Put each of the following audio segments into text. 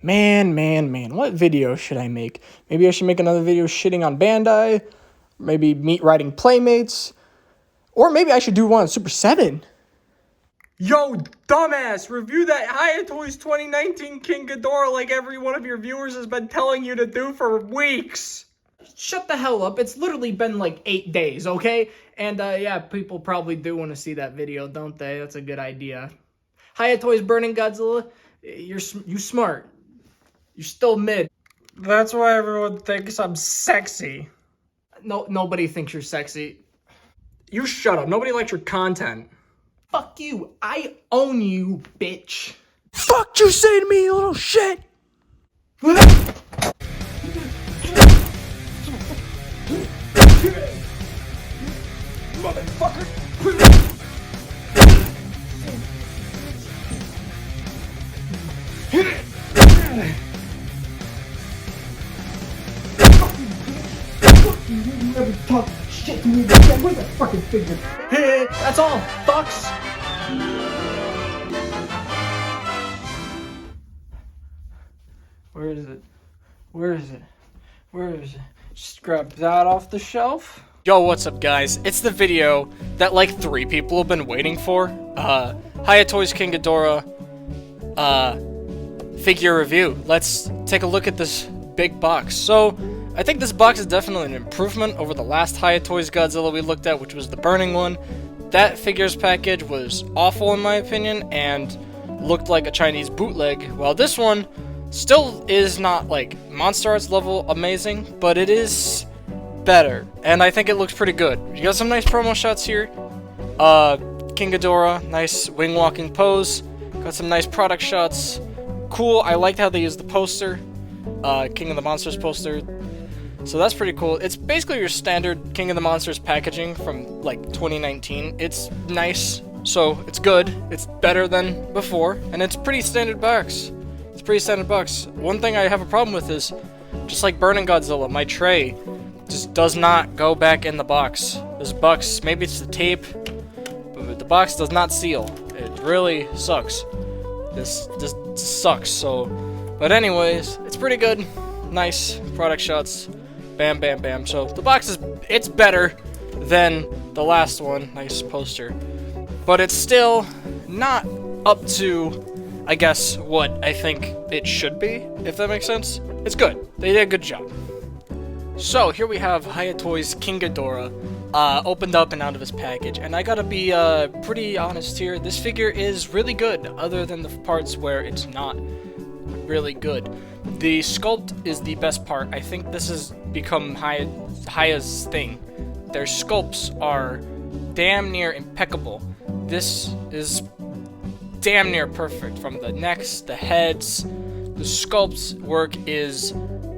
Man, what video should I make? Maybe I should make another video shitting on Bandai, maybe meat riding Playmates, or maybe I should do one on Super 7. Yo, dumbass, review that Hiya Toys 2019 King Ghidorah like every one of your viewers has been telling you to do for weeks. Shut the hell up, it's literally been like 8 days, okay? And yeah, people probably do want to see that video, don't they? That's a good idea. Hiya Toys burning Godzilla, you smart. You're still mid. That's why everyone thinks I'm sexy. No, nobody thinks you're sexy. You shut up, nobody likes your content. Fuck you, I own you, bitch. Fuck you say to me, you little shit! Motherfucker! You never talk shit to me again. Where's that fucking figure? Hey, that's all, fucks! Where is it? Where is it? Where is it? Just grab that off the shelf. Yo, what's up, guys? It's the video that like 3 people have been waiting for. Hiya Toys King Ghidorah figure review. Let's take a look at this big box. So, I think this box is definitely an improvement over the last Hiya Toys Godzilla we looked at, which was the burning one. That figures package was awful in my opinion, and looked like a Chinese bootleg, while this one still is not like Monsterarts level amazing, but it is better, and I think it looks pretty good. You got some nice promo shots here. King Ghidorah, nice wing walking pose. Got some nice product shots. Cool, I liked how they used the poster. King of the Monsters poster. So that's pretty cool. It's basically your standard King of the Monsters packaging from like 2019. It's nice, so it's good. It's better than before, and it's pretty standard box. It's pretty standard box. One thing I have a problem with is, just like Burning Godzilla, my tray just does not go back in the box. This box, maybe it's the tape, but the box does not seal. It really sucks. This just sucks, so. But anyways, it's pretty good. Nice product shots. Bam, bam, bam. So the box it's better than the last one. Nice poster. But it's still not up to, I guess, what I think it should be, if that makes sense. It's good. They did a good job. So here we have Hiya Toys King Ghidorah opened up and out of his package. And I gotta be pretty honest here. This figure is really good, other than the parts where it's not really good. The sculpt is the best part. I think this has become Hiya's thing. Their sculpts are damn near impeccable. This is damn near perfect. From the necks, the heads, the sculpts work is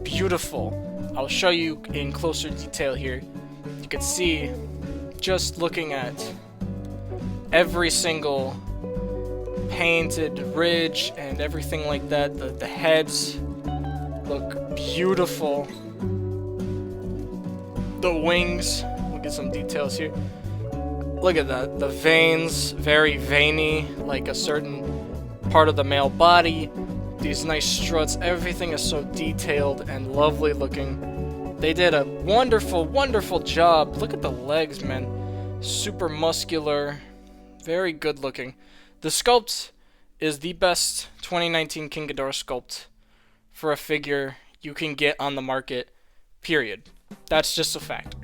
beautiful. I'll show you in closer detail here. You can see, just looking at every single painted ridge and everything like that, the heads look beautiful. The wings, look at some details here. Look at that, the veins, very veiny, like a certain part of the male body. These nice struts, everything is so detailed and lovely looking. They did a wonderful, wonderful job. Look at the legs, man. Super muscular, very good looking. The sculpt is the best 2019 King Ghidorah sculpt for a figure you can get on the market, period. That's just a fact.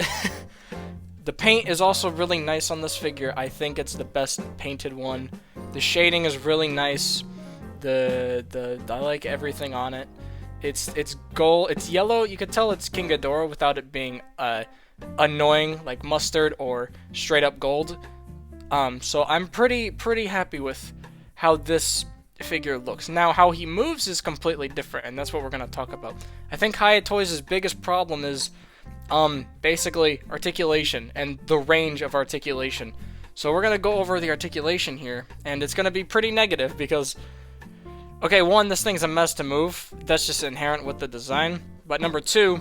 The paint is also really nice on this figure. I think it's the best painted one. The shading is really nice. I like everything on it. It's gold, it's yellow. You could tell it's King Ghidorah without it being annoying like mustard or straight up gold. So I'm pretty happy with how this figure looks. Now, how he moves is completely different, and that's what we're gonna talk about. I think Hiya Toys' biggest problem is basically articulation and the range of articulation. So we're gonna go over the articulation here, and it's gonna be pretty negative because, okay, one, this thing's a mess to move. That's just inherent with the design. But number two,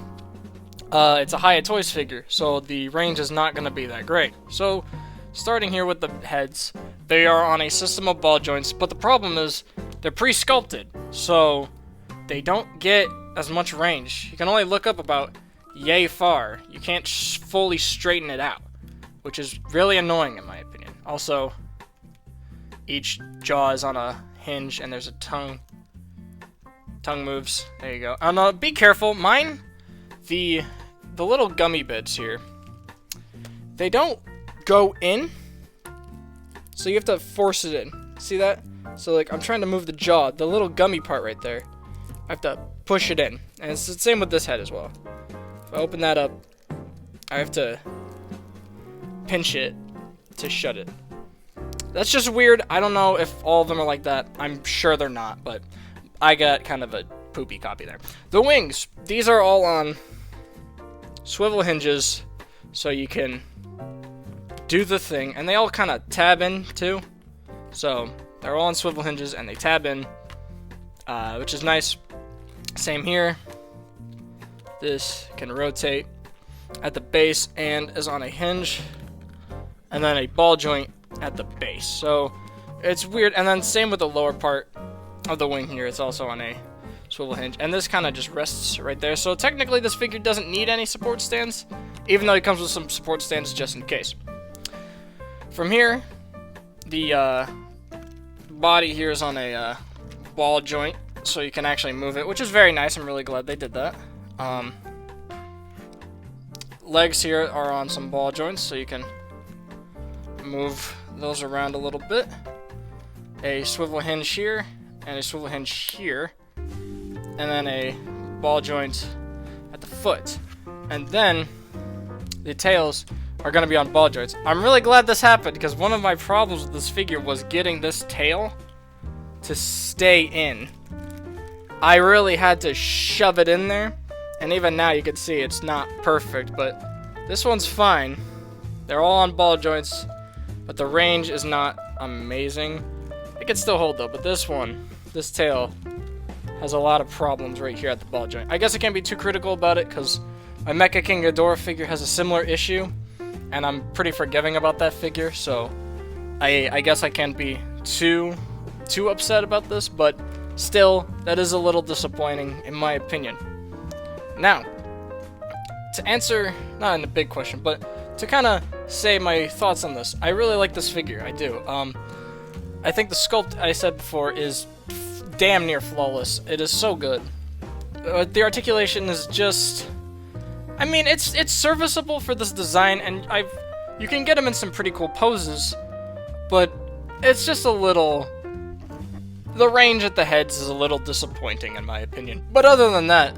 it's a Hiya Toys figure, so the range is not gonna be that great. So, starting here with the heads, they are on a system of ball joints, but the problem is they're pre-sculpted. So, they don't get as much range. You can only look up about yay far. You can't fully straighten it out, which is really annoying in my opinion. Also, each jaw is on a hinge and there's a tongue. Tongue moves. There you go. Be careful. Mine, the little gummy bits here, they don't go in, so you have to force it in. See that? So like I'm trying to move the jaw, the little gummy part right there, I have to push it in. And it's the same with this head as well. If I open that up, I have to pinch it to shut it. That's just weird. I don't know if all of them are like that. I'm sure they're not, but I got kind of a poopy copy there. The wings, these are all on swivel hinges, so you can do the thing, and they all kind of tab in too. So they're all on swivel hinges and they tab in, which is nice. Same here. This can rotate at the base and is on a hinge, and then a ball joint at the base. So it's weird. And then same with the lower part of the wing here, it's also on a swivel hinge, and this kind of just rests right there. So technically this figure doesn't need any support stands, even though it comes with some support stands just in case. From here, the body here is on a ball joint, so you can actually move it, which is very nice. I'm really glad they did that. Legs here are on some ball joints, so you can move those around a little bit. A swivel hinge here, and a swivel hinge here, and then a ball joint at the foot. And then the tails are going to be on ball joints. I'm really glad this happened, because one of my problems with this figure was getting this tail to stay in. I really had to shove it in there, and even now you can see it's not perfect, but this one's fine. They're all on ball joints, but the range is not amazing. It can still hold though, but this one, this tail, has a lot of problems right here at the ball joint. I guess I can't be too critical about it, because my Mecha King Ghidorah figure has a similar issue, and I'm pretty forgiving about that figure, so I guess I can't be too upset about this, but still, that is a little disappointing in my opinion. Now, to answer, not in a big question, but to kind of say my thoughts on this, I really like this figure, I do. I think the sculpt, I said before, is damn near flawless. It is so good. The articulation is just, I mean, it's serviceable for this design, and you can get him in some pretty cool poses, but it's just a little, the range at the heads is a little disappointing in my opinion. But other than that,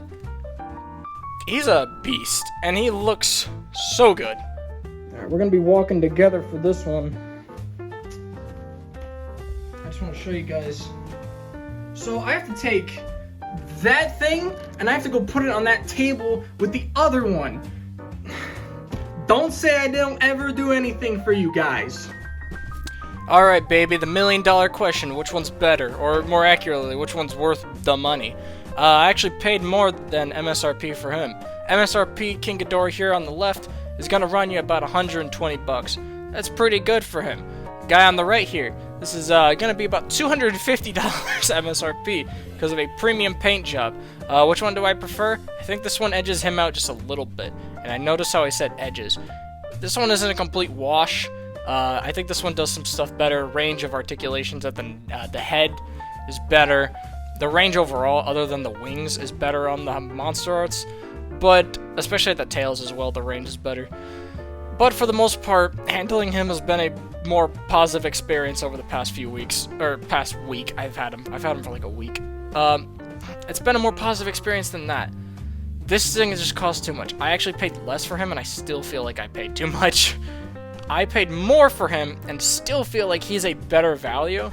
he's a beast, and he looks so good. Alright, we're gonna be walking together for this one. I just want to show you guys. So I have to take that thing, and I have to go put it on that table with the other one. Don't say I don't ever do anything for you guys. Alright, baby, the $1 million question. Which one's better? Or more accurately, which one's worth the money? I actually paid more than MSRP for him. MSRP King Ghidorah here on the left is going to run you about 120 bucks. That's pretty good for him. Guy on the right here, this is going to be about $250 MSRP because of a premium paint job. Which one do I prefer? I think this one edges him out just a little bit. And I notice how I said edges. This one isn't a complete wash. I think this one does some stuff better. Range of articulations at the head is better. The range overall, other than the wings, is better on the Monsterarts. But, especially at the tails as well, the range is better. But for the most part, handling him has been a more positive experience over the past few weeks. Or, past week, I've had him for like a week. It's been a more positive experience than that. This thing has just cost too much. I actually paid less for him, and I still feel like I paid too much. I paid more for him, and still feel like he's a better value.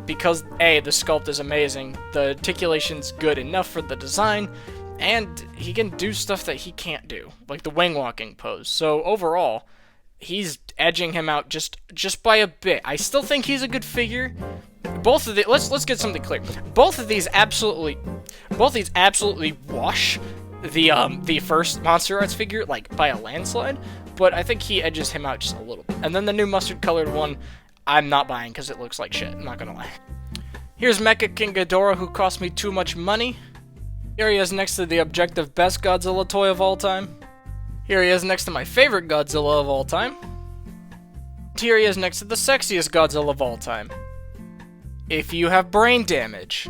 Because, A, the sculpt is amazing, the articulation's good enough for the design, and he can do stuff that he can't do, like the wing walking pose. So overall, he's edging him out just by a bit. I still think he's a good figure. Both of the let's get something clear. Both of these absolutely wash the first Monsterarts figure like by a landslide, but I think he edges him out just a little bit. And then the new mustard colored one, I'm not buying because it looks like shit. I'm not gonna lie. Here's Mecha King Ghidorah, who cost me too much money. Here he is next to the objective best Godzilla toy of all time. Here he is next to my favorite Godzilla of all time. Here he is next to the sexiest Godzilla of all time. If you have brain damage.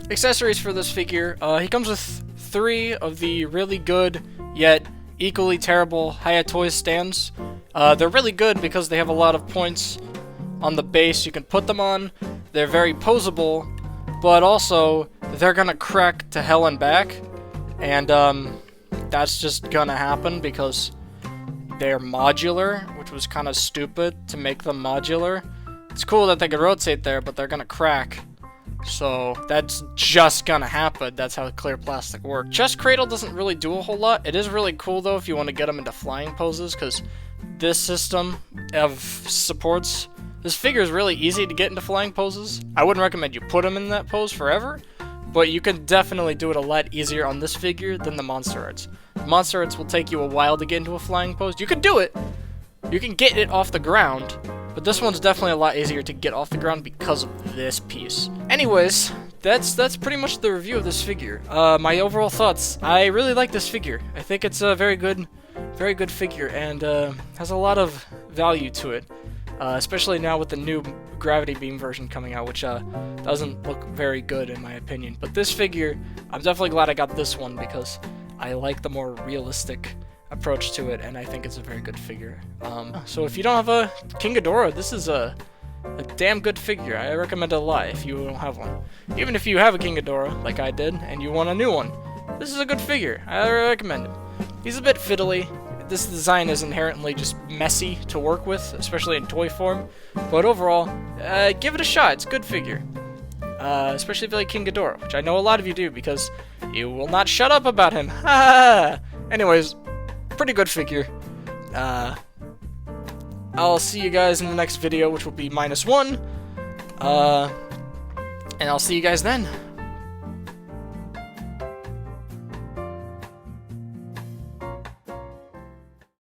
Accessories for this figure, he comes with 3 of the really good, yet equally terrible Hiya Toys stands. They're really good because they have a lot of points on the base you can put them on. They're very posable, but also they're gonna crack to hell and back, and that's just gonna happen because they're modular, which was kind of stupid to make them modular. It's cool that they can rotate there, but they're gonna crack. So that's just gonna happen. That's how clear plastic works. Chest cradle doesn't really do a whole lot. It is really cool though if you want to get them into flying poses, because this system of supports, this figure is really easy to get into flying poses. I wouldn't recommend you put him in that pose forever, but you can definitely do it a lot easier on this figure than the Monsterarts. The Monsterarts will take you a while to get into a flying pose. You can do it. You can get it off the ground, but this one's definitely a lot easier to get off the ground because of this piece. Anyways, that's pretty much the review of this figure. My overall thoughts, I really like this figure. I think it's a very good figure, and has a lot of value to it. Especially now with the new gravity beam version coming out, which doesn't look very good in my opinion. But this figure, I'm definitely glad I got this one because I like the more realistic approach to it, and I think it's a very good figure. So if you don't have a King Ghidorah, this is a damn good figure. I recommend it a lot if you don't have one. Even if you have a King Ghidorah, like I did, and you want a new one, this is a good figure. I recommend it. He's a bit fiddly. This design is inherently just messy to work with, especially in toy form. But overall, give it a shot. It's a good figure. Especially if you like King Ghidorah, which I know a lot of you do because you will not shut up about him. Anyways, pretty good figure. I'll see you guys in the next video, which will be -1. And I'll see you guys then.